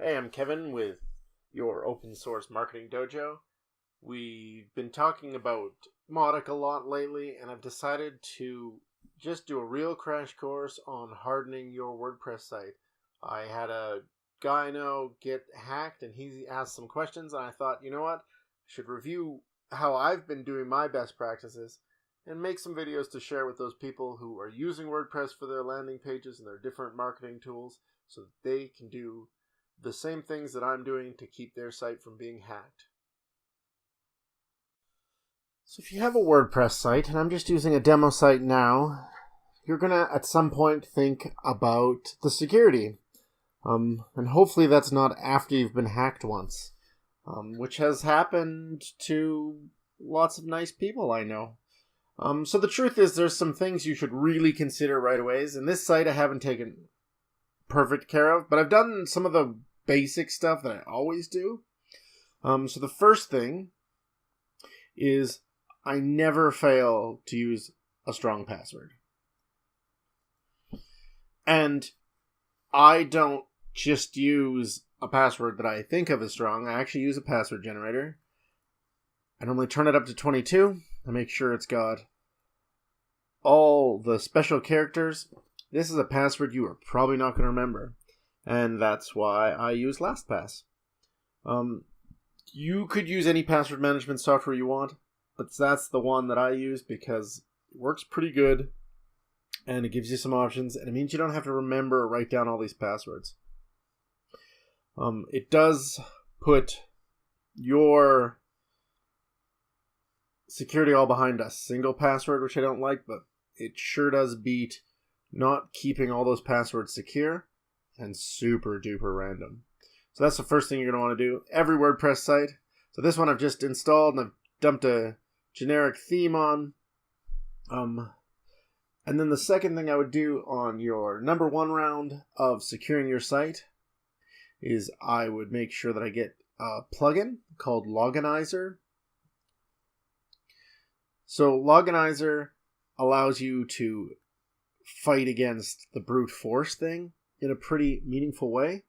Hey, I'm Kevin with your open source marketing dojo. We've been talking about Mautic a lot lately, and I've decided to just do a real crash course on hardening your WordPress site. I had a guy I know get hacked, and he asked some questions, and I thought, you know what? I should review how I've been doing my best practices and make some videos to share with those people who are using WordPress for their landing pages and their different marketing tools so that they can do the same things that I'm doing to keep their site from being hacked. So if you have a WordPress site, and I'm just using a demo site now, you're going to at some point think about the security. And hopefully that's not after you've been hacked once, which has happened to lots of nice people I know. So the truth is there's some things you should really consider right away. And this site I haven't taken perfect care of, but I've done some of the basic stuff that I always do. So the first thing is I never fail to use a strong password. And I don't just use a password that I think of as strong. I actually use a password generator. I normally turn it up to 22. I make sure it's got all the special characters. This is a password you are probably not going to remember. And that's why I use LastPass. You could use any password management software you want, but that's the one that I use because it works pretty good and it gives you some options, and it means you don't have to remember or write down all these passwords. It does put your security all behind a single password, which I don't like, but it sure does beat not keeping all those passwords secure and super duper random. So that's the first thing you're going to want to do. Every WordPress site. So this one I've just installed and I've dumped a generic theme on. And then the second thing I would do on your number one round of securing your site is I would make sure that I get a plugin called Loganizer. So Loganizer allows you to fight against the brute force thing in a pretty meaningful way.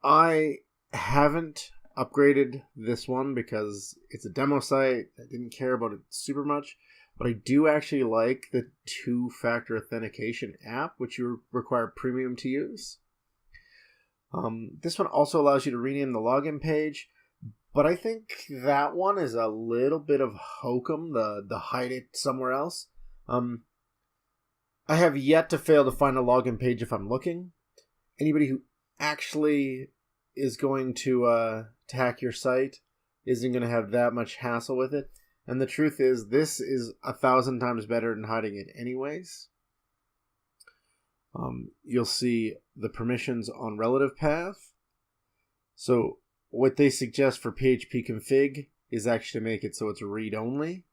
I haven't upgraded this one because it's a demo site. I didn't care about it super much, but I do actually like the two-factor authentication app, which you require premium to use. This one also allows you to rename the login page, but I think that one is a little bit of hokum, the hide it somewhere else. I have yet to fail to find a login page if I'm looking. Anybody who actually is going to hack your site isn't going to have that much hassle with it. And the truth is, this is 1,000 times better than hiding it anyways. You'll see the permissions on relative path. So what they suggest for PHP config is actually to make it so it's read-only.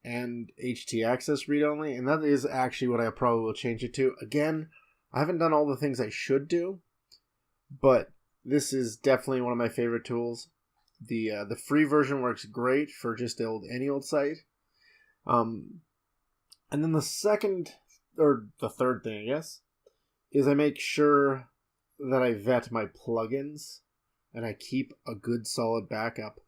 And htaccess read-only. And that is actually what I probably will change it to. Again, I haven't done all the things I should do, but this is definitely one of my favorite tools. The free version works great for just any old site. And then the third thing, I guess, is I make sure that I vet my plugins and I keep a good solid backup.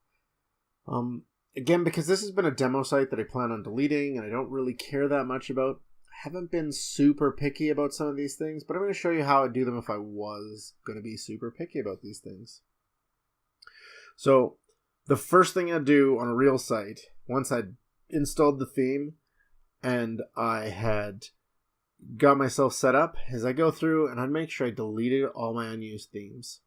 Again, because this has been a demo site that I plan on deleting and I don't really care that much about, I haven't been super picky about some of these things, but I'm going to show you how I'd do them if I was going to be super picky about these things. So the first thing I do on a real site, once I'd installed the theme and I had got myself set up, is I go through and I'd make sure I deleted all my unused themes.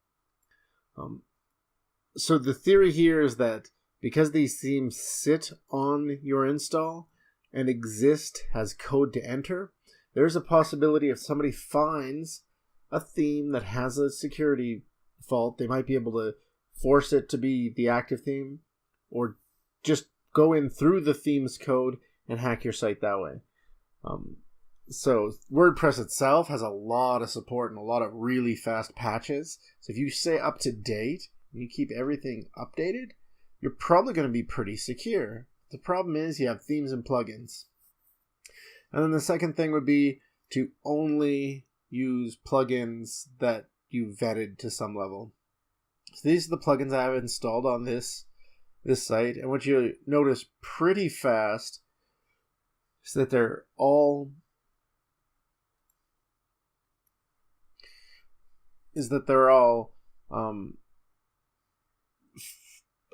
So the theory here is that because these themes sit on your install and exist as code to enter, there's a possibility if somebody finds a theme that has a security fault, they might be able to force it to be the active theme or just go in through the theme's code and hack your site that way. So WordPress itself has a lot of support and a lot of really fast patches. So if you stay up to date and you keep everything updated, you're probably going to be pretty secure. The problem is you have themes and plugins. And then the second thing would be to only use plugins that you vetted to some level. So these are the plugins I have installed on this site, and what you notice pretty fast is that they're all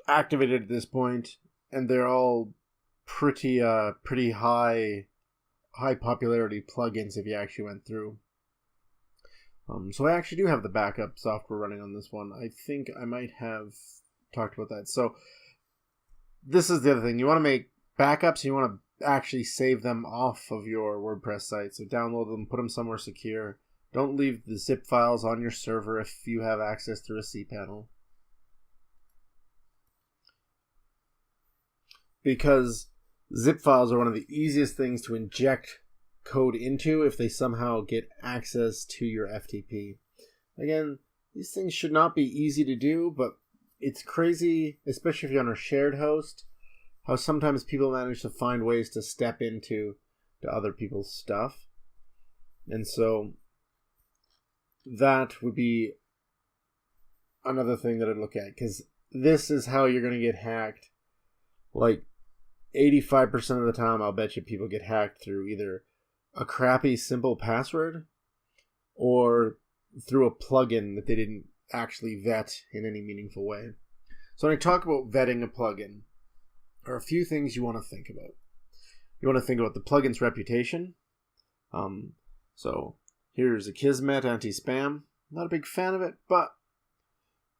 activated at this point, and they're all pretty high popularity plugins if you actually went through. So I actually do have the backup software running on this one. I think I might have talked about that. So this is the other thing. You want to make backups. You want to actually save them off of your WordPress site. So download them, put them somewhere secure. Don't leave the zip files on your server if you have access through a cPanel. Because zip files are one of the easiest things to inject code into if they somehow get access to your FTP. Again, these things should not be easy to do, but it's crazy, especially if you're on a shared host, how sometimes people manage to find ways to step into other people's stuff. And so that would be another thing that I'd look at, because this is how you're going to get hacked. Like 85% of the time, I'll bet you people get hacked through either a crappy simple password or through a plugin that they didn't actually vet in any meaningful way. So when I talk about vetting a plugin, there are a few things you want to think about. You want to think about the plugin's reputation. So here's Akismet anti-spam. Not a big fan of it, but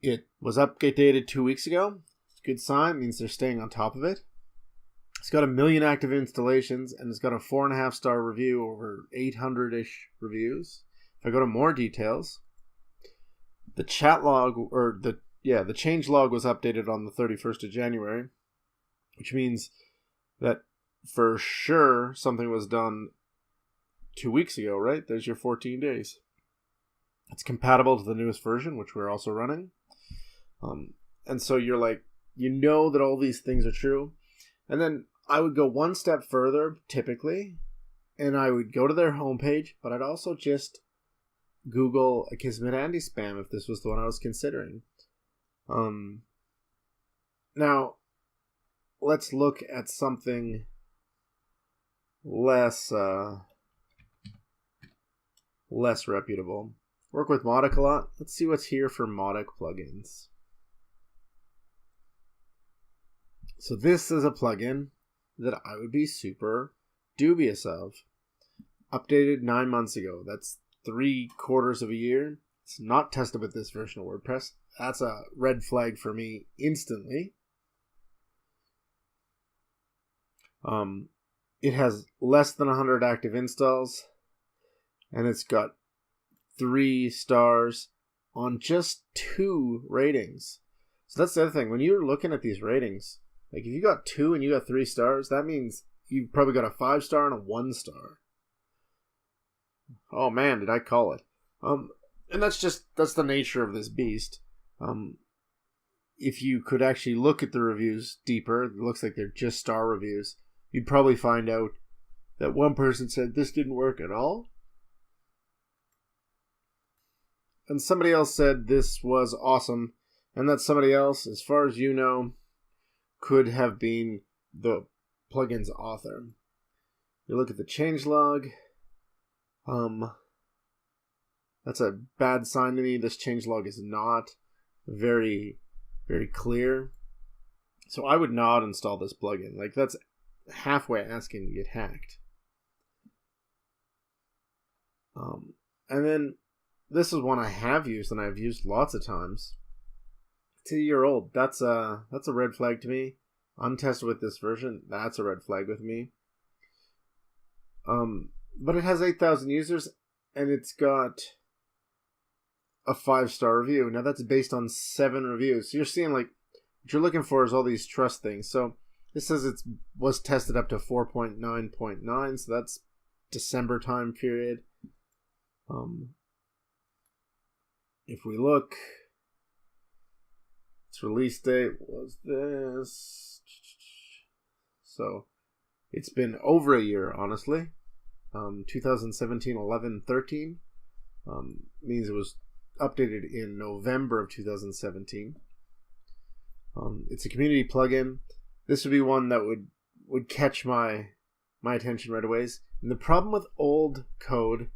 it was updated 2 weeks ago. It's a good sign. It means they're staying on top of it. It's got 1 million active installations, and it's got a 4.5 star review over 800-ish reviews. If I go to more details, the chat log, or the change log was updated on the 31st of January, which means that for sure something was done 2 weeks ago, right? There's your 14 days. It's compatible to the newest version, which we're also running. And so you're like, you know that all these things are true. And then I would go one step further, typically, and I would go to their homepage, but I'd also just Google Akismet anti-spam if this was the one I was considering. Now, let's look at something less reputable. Work with Mautic a lot. Let's see what's here for Mautic plugins. So this is a plugin that I would be super dubious of. Updated 9 months ago. That's 3/4 of a year. It's not tested with this version of WordPress. That's a red flag for me instantly. It has less than 100 active installs, and it's got 3 stars on just 2 ratings. So that's the other thing. When you're looking at these ratings, like if you got 2 and you got 3 stars, that means you probably got a 5 star and a 1 star. Oh man, did I call it? And that's the nature of this beast. If you could actually look at the reviews deeper, it looks like they're just star reviews, you'd probably find out that one person said this didn't work at all, and somebody else said this was awesome, and that somebody else, as far as you know, could have been the plugin's author. You look at the changelog. That's a bad sign to me. This changelog is not very, very clear. So I would not install this plugin. Like, that's halfway asking to get hacked. And then this is one I have used, and I've used lots of times. It's a year old. That's a red flag to me. Untested with this version, that's a red flag with me. But it has 8,000 users, and it's got a 5-star review. Now that's based on 7 reviews. So you're seeing, like, what you're looking for is all these trust things. So this says it was tested up to 4.9.9, so that's December time period. If we look, its release date was this. So it's been over a year, honestly. 2017, 11, 13. Means it was updated in November of 2017. It's a community plugin. This would be one that would catch my attention right away. And the problem with old code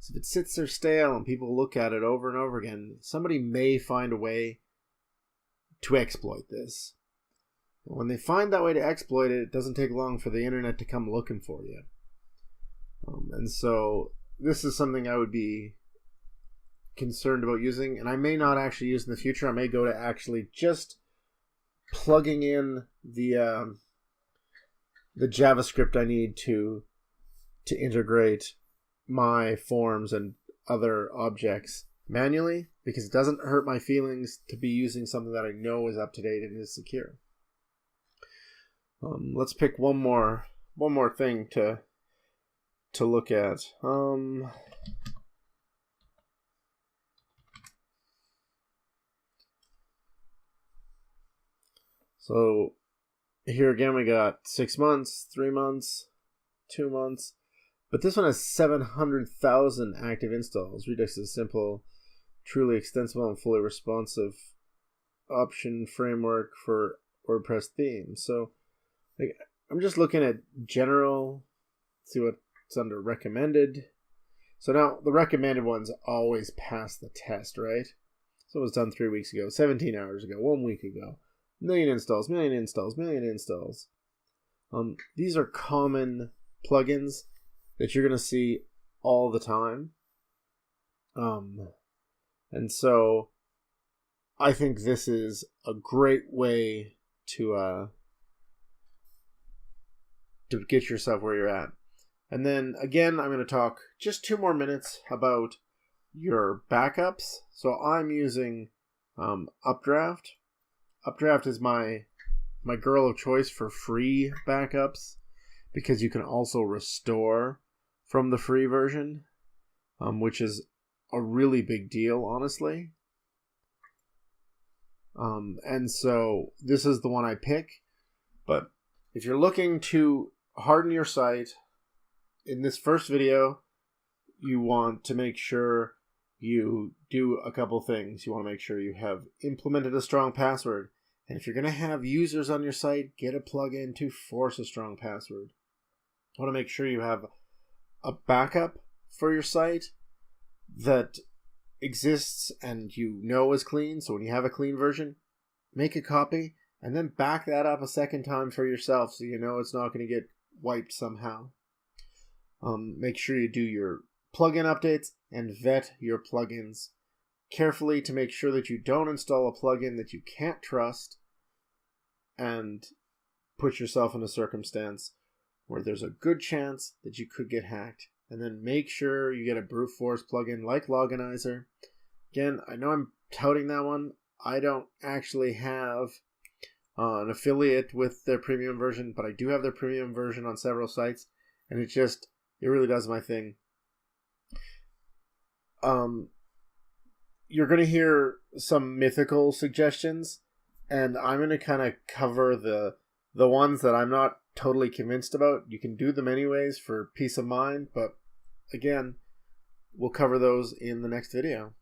is if it sits there stale and people look at it over and over again, somebody may find a way to exploit this. And when they find that way to exploit it, it doesn't take long for the internet to come looking for you. And so this is something I would be concerned about using, and I may not actually use in the future. I may go to actually just plugging in the JavaScript I need to integrate my forms and other objects manually, because it doesn't hurt my feelings to be using something that I know is up to date and is secure. Let's pick one more thing to look at. So here again we got 6 months, 3 months, 2 months, but this one has 700,000 active installs. Redux is a simple, truly extensible, and fully responsive option framework for WordPress themes. So I'm just looking at general, see what's under recommended. So now the recommended ones always pass the test, right? So it was done 3 weeks ago, 17 hours ago, 1 week ago. Million installs. These are common plugins that you're going to see all the time. And so I think this is a great way to get yourself where you're at. And then again, I'm going to talk just 2 more minutes about your backups. So I'm using Updraft. Updraft is my girl of choice for free backups, because you can also restore from the free version, which is a really big deal, honestly. And so this is the one I pick. But if you're looking to harden your site, in this first video, you want to make sure you do a couple things. You want to make sure you have implemented a strong password. And if you're going to have users on your site, get a plugin to force a strong password. You want to make sure you have a backup for your site that exists and you know is clean. So when you have a clean version, make a copy and then back that up a second time for yourself so you know it's not going to get wiped somehow. Make sure you do your plugin updates and vet your plugins carefully to make sure that you don't install a plugin that you can't trust and put yourself in a circumstance where there's a good chance that you could get hacked. And then make sure you get a brute force plugin like Loganizer. Again, I know I'm touting that one. I don't actually have an affiliate with their premium version, but I do have their premium version on several sites, and it really does my thing. You're going to hear some mythical suggestions, and I'm going to kind of cover the ones that I'm not totally convinced about. You can do them anyways for peace of mind, but again, we'll cover those in the next video.